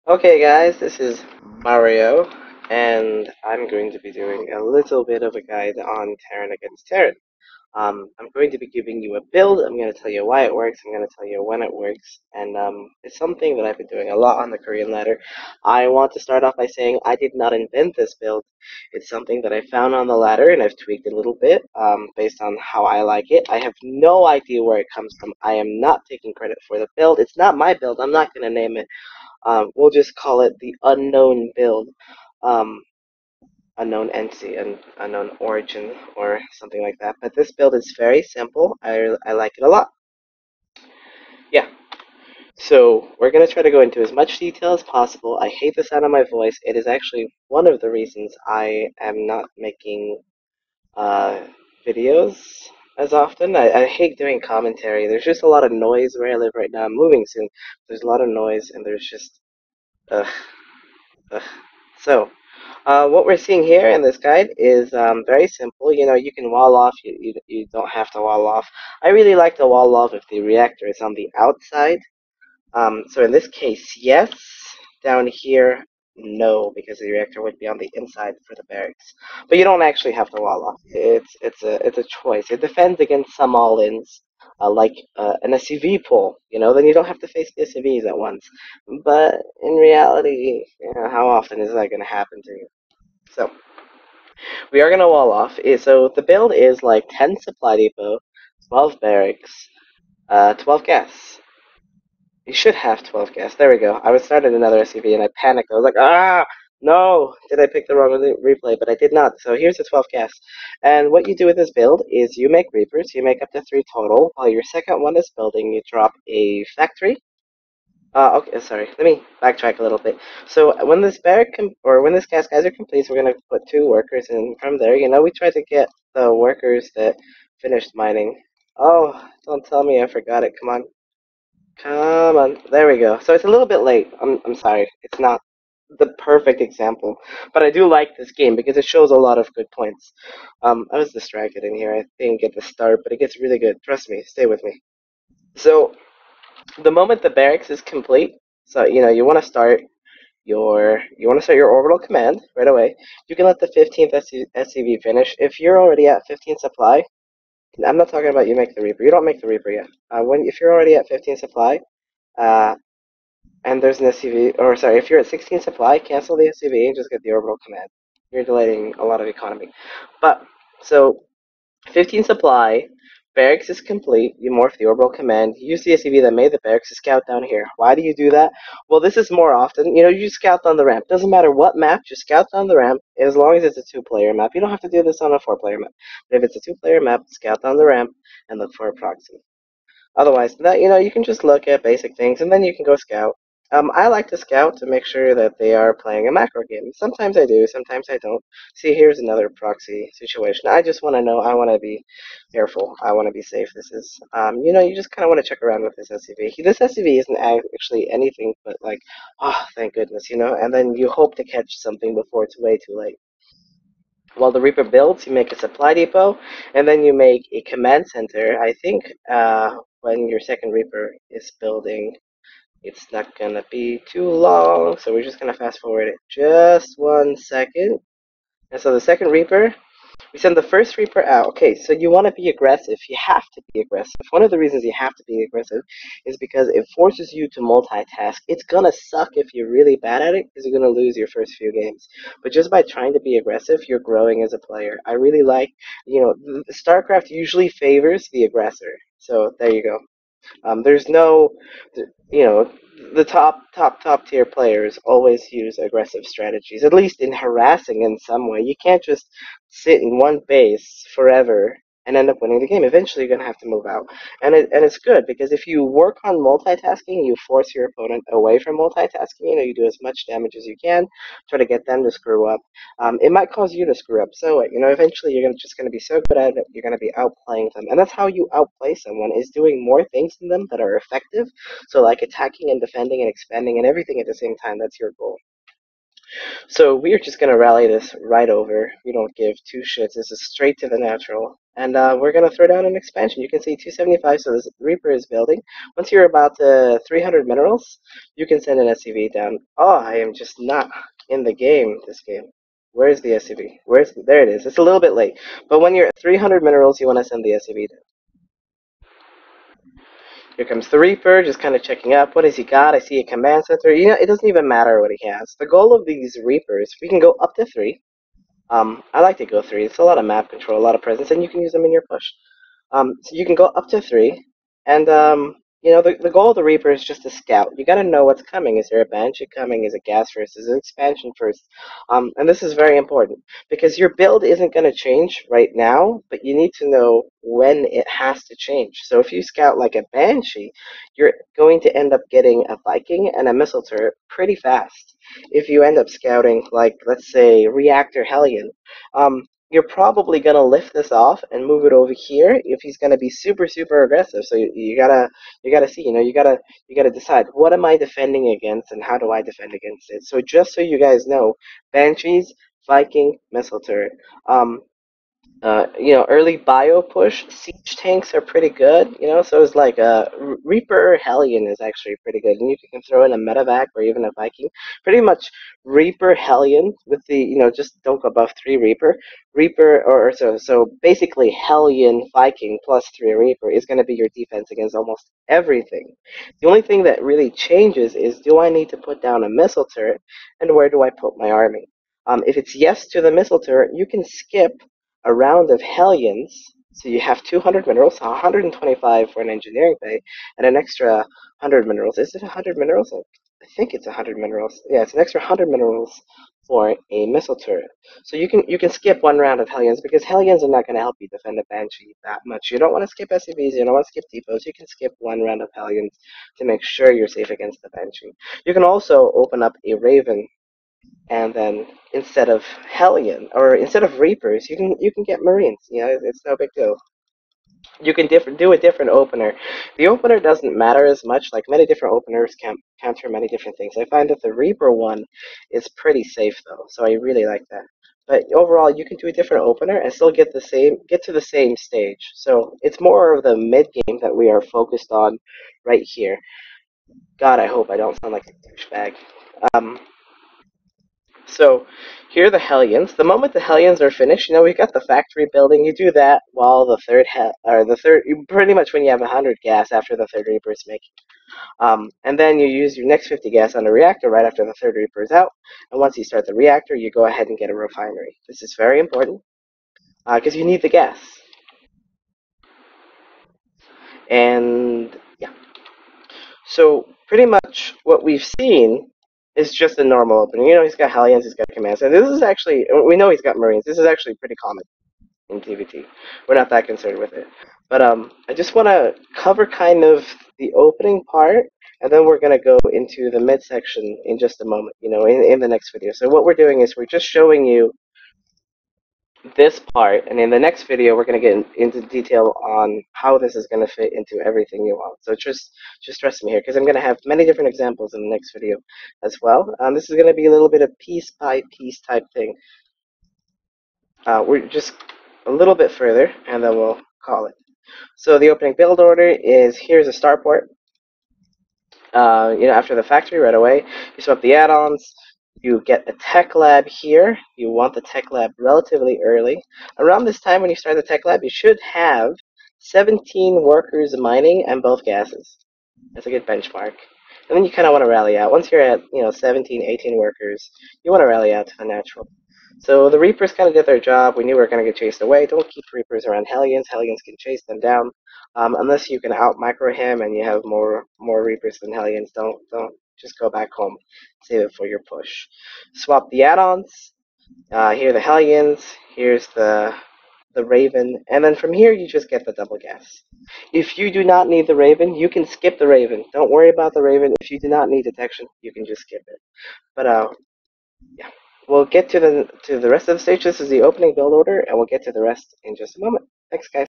Okay guys, this is Mario, and I'm going to be doing a little bit of a guide on Terran against Terran. I'm going to be giving you a build, I'm going to tell you why it works, I'm going to tell you when it works, and it's something that I've been doing a lot on the Korean ladder. I want to start off by saying I did not invent this build. It's something that I found on the ladder, and I've tweaked it a little bit based on how I like it. I have no idea where it comes from. I am not taking credit for the build. It's not my build. I'm not going to name it. We'll just call it the unknown build, um, unknown entity, and unknown origin, or something like that. But this build is very simple. I like it a lot. Yeah. So we're gonna try to go into as much detail as possible. I hate the sound of my voice. It is actually one of the reasons I am not making uh, videos as often. I hate doing commentary. There's just a lot of noise where I live right now. I'm moving soon. There's a lot of noise, and there's just ugh, ugh. So, what we're seeing here in this guide is very simple. You know, you can wall off. You don't have to wall off. I really like to wall off if the reactor is on the outside. So in this case, yes. Down here, no, because the reactor would be on the inside for the barracks. But you don't actually have to wall off. It's a choice. It defends against some all-ins, like an SCV pull. You know, then you don't have to face the SCVs at once. But in reality, you know, how often is that going to happen to you? So we are going to wall off. So the build is like 10 supply depot, 12 barracks, 12 gas. You should have 12 gas. There we go. I was starting another SCV and I panicked. I was like, ah, no! Did I pick the wrong replay? But I did not. So here's the 12 gas. And what you do with this build is you make Reapers. You make up to 3 total. While your second one is building, you drop a factory. Okay, sorry. Let me backtrack a little bit. So when this or when this gas geyser completes, we're gonna put 2 workers in from there. You know, we tried to get the workers that finished mining. Oh, don't tell me I forgot it. Come on. Come on. There we go. So it's a little bit late. I'm sorry. It's not the perfect example, but I do like this game because it shows a lot of good points. I was distracted in here. I didn't get the start, but it gets really good. Trust me. Stay with me. So the moment the barracks is complete, so you know you want to start your orbital command right away. You can let the 15th SCV finish. If you're already at 15 supply, I'm not talking about you make the Reaper. You don't make the Reaper yet. If you're already at 15 supply, uh, and there's an SCV, or sorry, if you're at 16 supply, cancel the SCV and just get the orbital command. You're delaying a lot of economy. But, so, 15 supply, barracks is complete, you morph the orbital command, use the SCV that made the barracks to scout down here. Why do you do that? Well, this is more often, you know, you scout down the ramp. Doesn't matter what map, just scout down the ramp, as long as it's a 2-player map. You don't have to do this on a 4-player map. But if it's a 2-player map, scout down the ramp and look for a proxy. Otherwise, that you know, you can just look at basic things and then you can go scout. I like to scout to make sure that they are playing a macro game. Sometimes I do, sometimes I don't. See, here's another proxy situation. I just want to know. I want to be careful. I want to be safe. This is, you know, you just kind of want to check around with this SCV. This SCV isn't actually anything but like, oh, thank goodness, you know. And then you hope to catch something before it's way too late. While the Reaper builds, you make a supply depot, and then you make a command center. I think when your second Reaper is building, it's not gonna be too long, so we're just gonna fast forward it just 1 second. And so the second Reaper we send the first Reaper out. Okay, so you want to be aggressive. You have to be aggressive. One of the reasons you have to be aggressive is because it forces you to multitask. It's gonna suck if you're really bad at it because you're gonna lose your first few games. But just by trying to be aggressive, you're growing as a player. I really like, you know, StarCraft usually favors the aggressor. So there you go. There's no, you know, the top tier players always use aggressive strategies, at least in harassing in some way. You can't just sit in one base forever and end up winning the game. Eventually, you're gonna have to move out, and it's good because if you work on multitasking, you force your opponent away from multitasking. You know, you do as much damage as you can, try to get them to screw up. It might cause you to screw up. So, you know, eventually just gonna be so good at it, you're gonna be outplaying them, and that's how you outplay someone is doing more things than them that are effective. So, like attacking and defending and expanding and everything at the same time. That's your goal. So we're just gonna rally this right over. We don't give two shits. This is straight to the natural. And we're gonna throw down an expansion. You can see 275, so this Reaper is building. Once you're about to 300 minerals, you can send an SCV down. Oh, I am just not in the game, this game. Where's the SCV? There it is. It's a little bit late. But when you're at 300 minerals, you want to send the SCV down. Here comes the Reaper, just kind of checking up. What has he got? I see a command center. You know, it doesn't even matter what he has. The goal of these Reapers, we can go up to 3. I like to go 3. It's a lot of map control, a lot of presence, and you can use them in your push. So you can go up to 3, and you know the goal of the Reaper is just to scout. You got to know what's coming. Is there a Banshee coming? Is it gas first? Is it expansion first? And this is very important because your build isn't going to change right now, but you need to know when it has to change. So if you scout like a Banshee, you're going to end up getting a Viking and a missile turret pretty fast. If you end up scouting like, let's say, Reactor Hellion, you're probably gonna lift this off and move it over here if he's gonna be super aggressive. So you gotta see, you gotta decide what am I defending against and how do I defend against it. So just so you guys know, Banshees, Viking, missile turret. Early bio push, siege tanks are pretty good, so it's like Reaper Hellion is actually pretty good. And you can throw in a medevac or even a Viking. Pretty much Reaper Hellion with the, just don't go above 3 Reaper. Reaper, so basically Hellion Viking plus 3 Reaper is going to be your defense against almost everything. The only thing that really changes is, do I need to put down a missile turret, and where do I put my army? If it's yes to the missile turret, you can skip a round of Hellions, so you have 200 minerals, 125 for an engineering bay, and an extra 100 minerals. Is it 100 minerals? I think it's 100 minerals. Yeah, it's an extra 100 minerals for a missile turret. So you can skip one round of Hellions because Hellions are not going to help you defend a Banshee that much. You don't want to skip SCVs, you don't want to skip depots. You can skip one round of Hellions to make sure you're safe against the Banshee. You can also open up a Raven, and then instead of Hellion or instead of Reapers, you can get Marines. It's no big deal. You can do a different opener. The opener doesn't matter as much. Like, many different openers can counter many different things. I find that the Reaper one is pretty safe though, so I really like that. But overall, you can do a different opener and still get to the same stage. So it's more of the mid game that we are focused on right here. God, I hope I don't sound like a douchebag. Um, So here are the Hellions. The moment the Hellions are finished, we've got the factory building. You do that while pretty much when you have 100 gas after the third Reaper is making. And then you use your next 50 gas on the reactor right after the third Reaper is out. And once you start the reactor, you go ahead and get a refinery. This is very important because you need the gas. And yeah. So pretty much what we've seen is just a normal opening. He's got Hellions, he's got commands, and this is actually, we know he's got Marines. This is actually pretty common in TvT. We're not that concerned with it. But I just want to cover kind of the opening part, and then we're going to go into the midsection in just a moment, in the next video. So what we're doing is we're just showing you this part, and in the next video we're going to get into detail on how this is going to fit into everything you want. So just trust me here, because I'm going to have many different examples in the next video as well. This is going to be a little bit of piece by piece type thing. We're just a little bit further, and then we'll call it. So the opening build order is, here's a starport. After the factory right away, you swap the add-ons. You get the tech lab here. You want the tech lab relatively early. Around this time when you start the tech lab, you should have 17 workers mining and both gases. That's a good benchmark. And then you kind of want to rally out. Once you're at 17, 18 workers, you want to rally out to the natural. So the Reapers kind of did their job. We knew we were going to get chased away. Don't keep Reapers around Hellions. Hellions can chase them down. Unless you can out-micro him and you have more Reapers than Hellions. Don't just go back home. Save it for your push. Swap the add-ons. Here are the Hellions. Here's the Raven. And then from here, you just get the double gas. If you do not need the Raven, you can skip the Raven. Don't worry about the Raven. If you do not need detection, you can just skip it. But yeah, we'll get to the rest of the stage. This is the opening build order, and we'll get to the rest in just a moment. Thanks, guys.